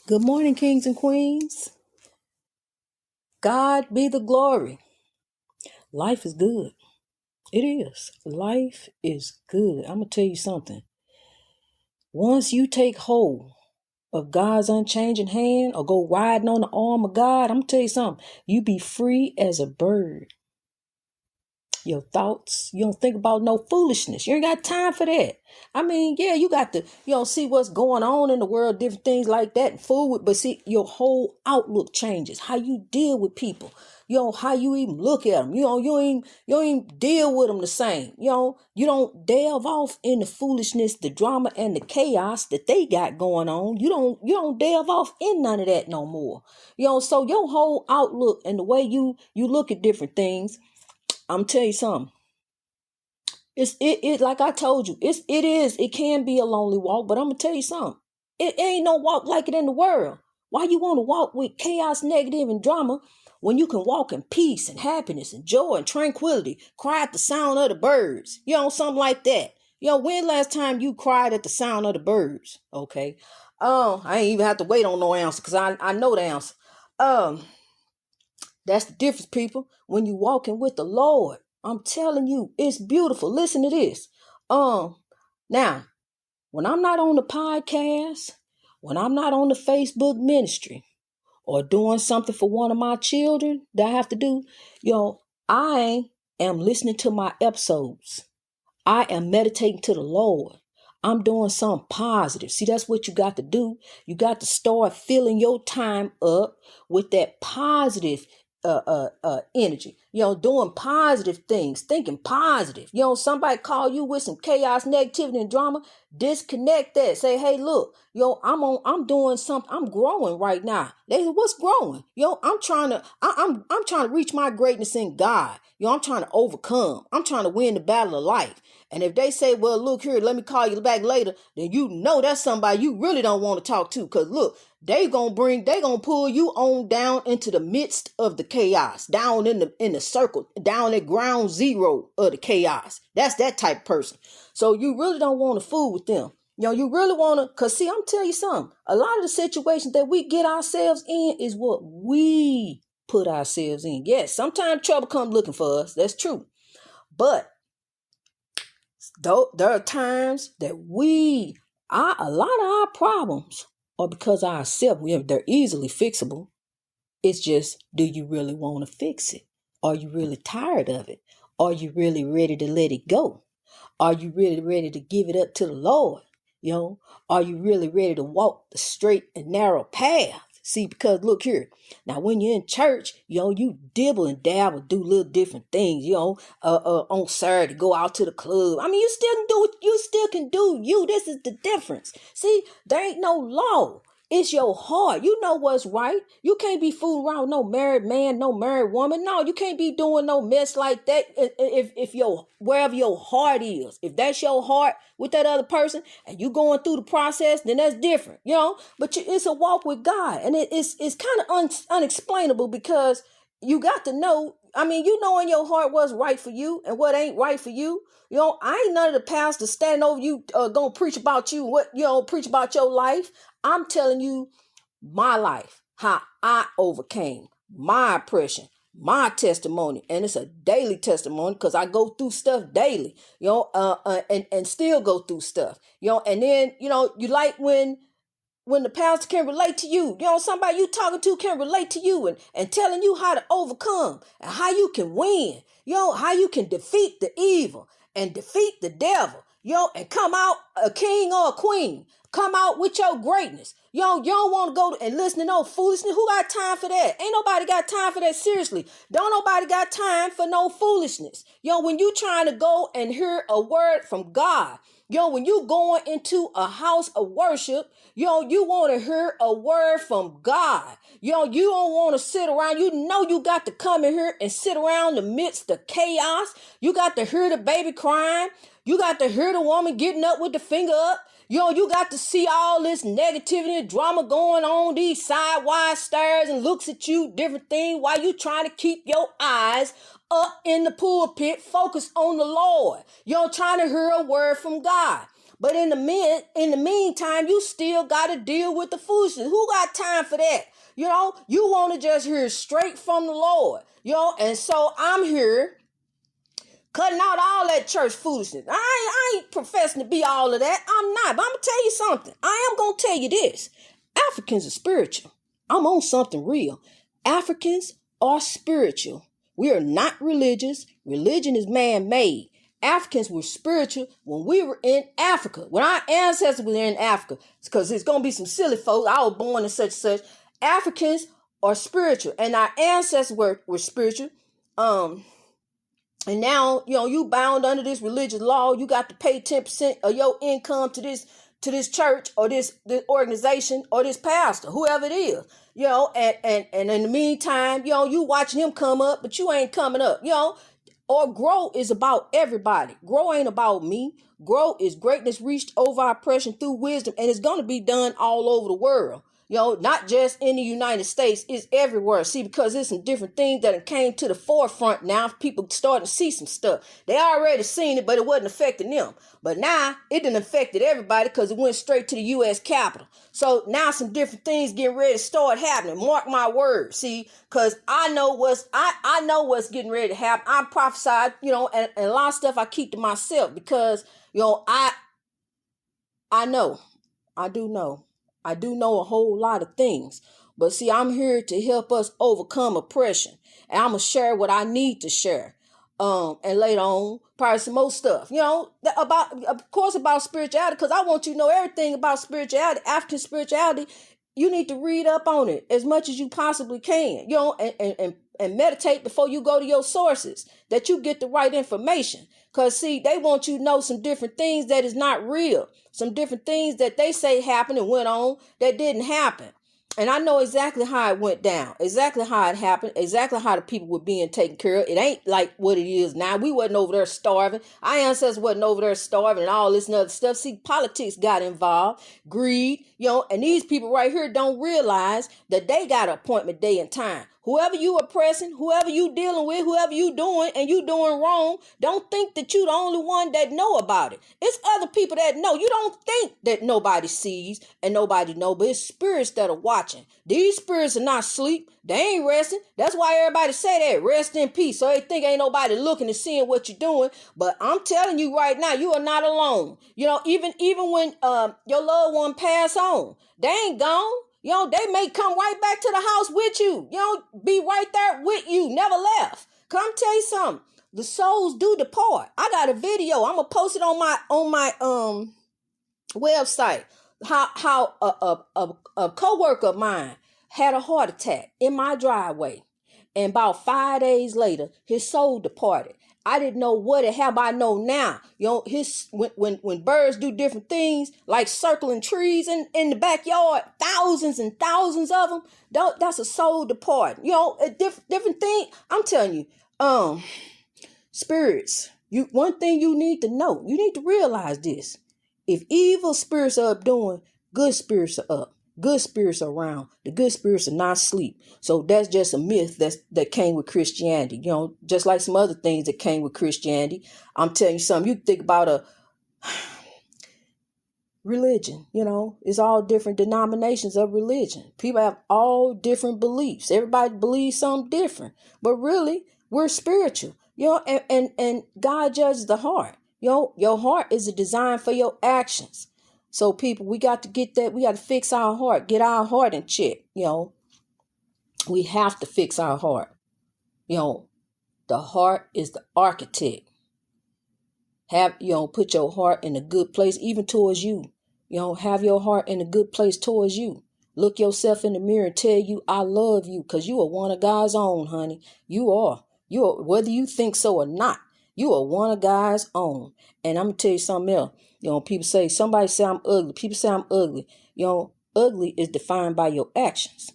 Good morning, kings and queens. God be the glory. Life is good. It is. Life is good. I'm going to tell you something. Once you take hold of God's unchanging hand or go riding on the arm of God, I'm going to tell you something. You be free as a bird. Your thoughts, you don't think about no foolishness. You ain't got time for that. I mean, yeah, you got to, see what's going on in the world, different things like that, and food, but see, your whole outlook changes. How you deal with people, how you even look at them. You don't even deal with them the same. You don't delve off in the foolishness, the drama, and the chaos that they got going on. You don't delve off in none of that no more. So your whole outlook and the way you look at different things, I'm telling you something. It like I told you, it can be a lonely walk, but I'm gonna tell you something. It ain't no walk like it in the world. Why you want to walk with chaos, negative, and drama when you can walk in peace and happiness and joy and tranquility, cry at the sound of the birds, something like that. When last time you cried at the sound of the birds? Okay. I ain't even have to wait on no answer because I know the answer. That's the difference, people. When you walking with the Lord, I'm telling you, it's beautiful. Listen to this. Now, when I'm not on the podcast, when I'm not on the Facebook ministry, or doing something for one of my children that I have to do, I am listening to my episodes. I am meditating to the Lord. I'm doing something positive. See, that's what you got to do. You got to start filling your time up with that positive energy. Doing positive things, thinking positive. Somebody call you with some chaos, negativity, and drama. Disconnect that. Say, hey, look, I'm doing something. I'm growing right now. They say, what's growing? I'm trying to reach my greatness in God. I'm trying to overcome. I'm trying to win the battle of life. And if they say, well, look here, let me call you back later, then that's somebody you really don't want to talk to. Because look, they gonna pull you on down into the midst of the chaos, down in the circle, down at ground zero of the chaos. That's that type of person. So you really don't want to fool with them. You really want to, because see, I'm telling you something. A lot of the situations that we get ourselves in is what we put ourselves in. Yes, sometimes trouble comes looking for us. That's true. But there are times that a lot of our problems are because of ourselves. They're easily fixable. It's just, do you really want to fix it? Are you really tired of it? Are you really ready to let it go? Are you really ready to give it up to the Lord? Are you really ready to walk the straight and narrow path? See, because look here. Now, when you're in church, you dibble and dabble, do little different things, on Saturday, go out to the club. I mean, you still can do what you still can do. This is the difference. See, there ain't no law. It's your heart. You know what's right. You can't be fooling around with no married man, no married woman. No, you can't be doing no mess like that. If wherever your heart is, if that's your heart with that other person, and you going through the process, then that's different, But it's a walk with God, and it's kind of unexplainable because you got to know. I mean, in your heart what's right for you and what ain't right for you. I ain't none of the pastors standing over you, gonna preach about you, preach about your life. I'm telling you my life, how I overcame my oppression, my testimony, and it's a daily testimony because I go through stuff daily, and still go through stuff, and then, you like when the pastor can relate to you, somebody you talking to can relate to you and telling you how to overcome and how you can win, how you can defeat the evil and defeat the devil, and come out a king or a queen, come out with your greatness. You don't want to go and listen to no foolishness. Who got time for that? Ain't nobody got time for that. Seriously. Don't nobody got time for no foolishness. When you trying to go and hear a word from God, when you going into a house of worship, you want to hear a word from God. You don't want to sit around. You got to come in here and sit around the midst of chaos. You got to hear the baby crying. You got to hear the woman getting up with the finger up. You got to see all this negativity and drama going on, these sidewise stares and looks at you, different things, while you trying to keep your eyes up in the pulpit, focus on the Lord. Trying to hear a word from God. But in the meantime, you still got to deal with the foolishness. Who got time for that? You want to just hear straight from the Lord. And so I'm here cutting out all that church foolishness. I ain't professing to be all of that. I'm not. But I'm going to tell you something. I am going to tell you this. Africans are spiritual. I'm on something real. Africans are spiritual. We are not religious. Religion is man-made. Africans were spiritual when we were in Africa. When our ancestors were in Africa. Because there's going to be some silly folks. I was born in such and such. Africans are spiritual. And our ancestors were spiritual. And now, you bound under this religious law. You got to pay 10% of your income to this church or this organization or this pastor, whoever it is. And in the meantime, you watching him come up, but you ain't coming up. Or grow is about everybody. Grow ain't about me. Grow is greatness reached over oppression through wisdom, and it's going to be done all over the world. Not just in the United States, it's everywhere. See, because there's some different things that came to the forefront now. People starting to see some stuff. They already seen it, but it wasn't affecting them. But now it done affected everybody because it went straight to the U.S. Capitol. So now some different things getting ready to start happening. Mark my words. See, because I know what's getting ready to happen. I prophesied, and a lot of stuff I keep to myself because, I know. I do know. I do know a whole lot of things. But see, I'm here to help us overcome oppression. And I'm going to share what I need to share. And later on, probably some more stuff, about spirituality, because I want you to know everything about spirituality, African spirituality. You need to read up on it as much as you possibly can, and meditate before you go to your sources, that you get the right information. Because, see, they want you to know some different things that is not real. Some different things that they say happened and went on that didn't happen. And I know exactly how it went down, exactly how it happened, exactly how the people were being taken care of. It ain't like what it is now. We wasn't over there starving. Our ancestors wasn't over there starving and all this and other stuff. See, politics got involved, greed, and these people right here don't realize that they got an appointment day and time. Whoever you oppressing, whoever you dealing with, whoever you doing and you doing wrong, don't think that you the only one that know about it. It's other people that know. You don't think that nobody sees and nobody know, but it's spirits that are watching. These spirits are not asleep. They ain't resting. That's why everybody say that. Rest in peace. So they think ain't nobody looking and seeing what you're doing. But I'm telling you right now, you are not alone. Even when your loved one pass on, they ain't gone. They may come right back to the house with you. Be right there with you. Never left. Come tell you something. The souls do depart. I got a video. I'm gonna post it on my website. How a coworker of mine had a heart attack in my driveway, and about 5 days later, his soul departed. I didn't know what it happened. I know now. When birds do different things, like circling trees in the backyard, thousands and thousands of them, that's a soul departing. A different thing. I'm telling you, spirits. One thing you need to know. You need to realize this. If evil spirits are up doing, good spirits are up. Good spirits are around. The good spirits are not asleep. So that's just a myth that came with Christianity. Just like some other things that came with Christianity. I'm telling you something. You think about a religion, it's all different denominations of religion. People have all different beliefs. Everybody believes something different. But really, we're spiritual. And God judges the heart. Your heart is a design for your actions. So people, we got to get that. We got to fix our heart, get our heart in check. We have to fix our heart. The heart is the architect. Put your heart in a good place, even towards you. Have your heart in a good place towards you. Look yourself in the mirror and tell you, I love you, because you are one of God's own, honey. You are, whether you think so or not, you are one of God's own. And I'm going to tell you something else. Somebody say I'm ugly. People say I'm ugly. Ugly is defined by your actions.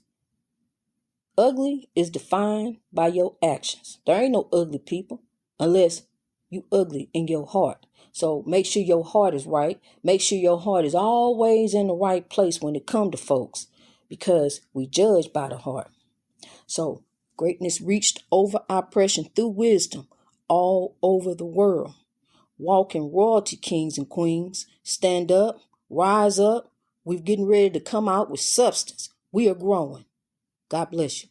Ugly is defined by your actions. There ain't no ugly people unless you ugly in your heart. So make sure your heart is right. Make sure your heart is always in the right place when it comes to folks, because we judge by the heart. So greatness reached over oppression through wisdom all over the world. walk in royalty, kings and queens. Stand up, rise up. We're getting ready to come out with substance. We are growing. God bless you.